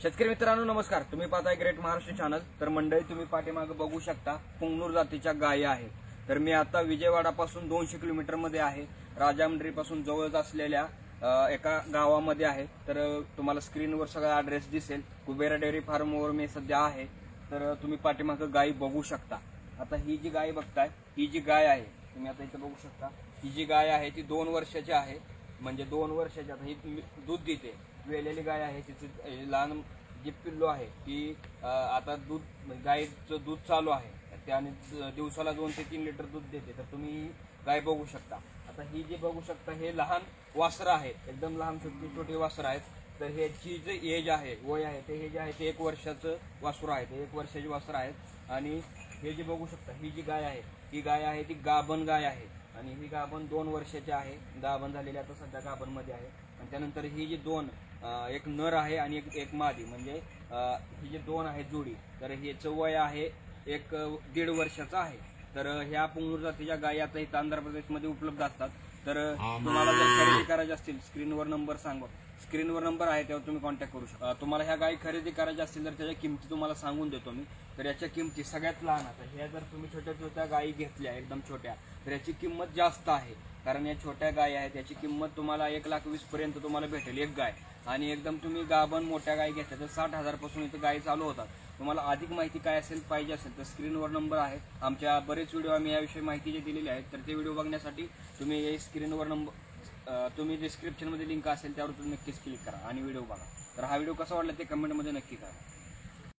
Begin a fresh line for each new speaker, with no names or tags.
शेतकरी मित्रांनो नमस्कार, तुम्ही पाहताय ग्रेट महाराष्ट्र चॅनल। तर मंडळी तुम्ही पाठीमागे बघू शकता पुंगनूर जातीच्या गायी आहेत। तर मी आता विजयवाडापासून 200 किलोमीटर मध्ये आहे, राजामंड्रीपासून जवळच असलेल्या एका गावामध्ये आहे। तर तुम्हाला स्क्रीनवर सगळा ॲड्रेस दिसेल। कुबेरा डेअरी फार्मवर मी सध्या आहे। तर तुम्ही पाठीमागे गायी बघू शकता। आता ही जी गाय बघताय, ही जी गाय आहे तुम्ही आता इथे बघू शकता, ही जी गाय आहे ती 2 वर्षाची आहे। म्हणजे 2 वर्षाची आता ही दूध देते, वेलेली गाय आहे। तिचे लहान जी पिल्लू आहे ती आता दूध गायचं दूध चालू आहे, त्याने दिवसाला 2 ते 3 लिटर दूध देते। तर तुम्ही गाय बघू शकता। आता ही जी बघू शकता हे लहान वासरं आहेत, एकदम लहान छोटी छोटी वासरं आहेत। तर ह्याची जे एज आहे, वय आहे ते हे जे आहे ते 1 वर्षाचं वासरू आहे, ते 1 वर्षाची वासरं आहेत। आणि हे जे बघू शकता ही जी गाय आहे, ही गाय आहे ती गाभण गाय आहे। आणि ही गाभण 2 वर्षाची आहे, गाभण झालेली आता सध्या गाभण मध्ये आहे। आणि त्यानंतर ही जी 2 एक नर आहे आणि एक मादी, म्हणजे ही जी 2 आहे जोडी। तर ह्याचं वय आहे 1.5 वर्षाचं आहे। तर ह्या पुंगनूर जातीच्या गायी आता इथं आंध्र प्रदेशमध्ये उपलब्ध असतात। तर तुम्हाला जर खरेदी करायची असतील, स्क्रीनवर नंबर सांगू, स्क्रीनवर नंबर आहे त्यावर तुम्ही कॉन्टॅक्ट करू शकता। तुम्हाला ह्या गायी खरेदी करायच्या असतील तर त्याच्या किमती तुम्हाला सांगून देतो मी। तर याच्या किमती सगळ्यात लहान, आता ह्या जर तुम्ही छोट्या छोट्या गायी घेतल्या एकदम छोट्या, तर याची किंमत जास्त आहे। कारण या छोट्या गायी आहेत, याची किंमत तुम्हाला 1,20,000 पर्यंत तुम्हाला भेटेल एक गाय। आणि एकदम तुम्ही गाभण मोठ्या गायी घेतल्या तर 60,000 पासून इथं गायी चालू होतात। तुम्हाला अधिक माहिती काय असेल पाहिजे असेल तर स्क्रीनवर नंबर आहे। आमच्या बरेच व्हिडिओ आम्ही याविषयी माहिती जे दिलेली आहेत, तर ते व्हिडिओ बघण्यासाठी तुम्ही स्क्रीनवर नंबर, तुम्ही डिस्क्रिप्शनमध्ये लिंक असेल त्यावर तुम्ही नक्कीच क्लिक करा आणि व्हिडिओ बघा। तर हा व्हिडिओ कसा वाटला ते कमेंटमध्ये नक्की करा।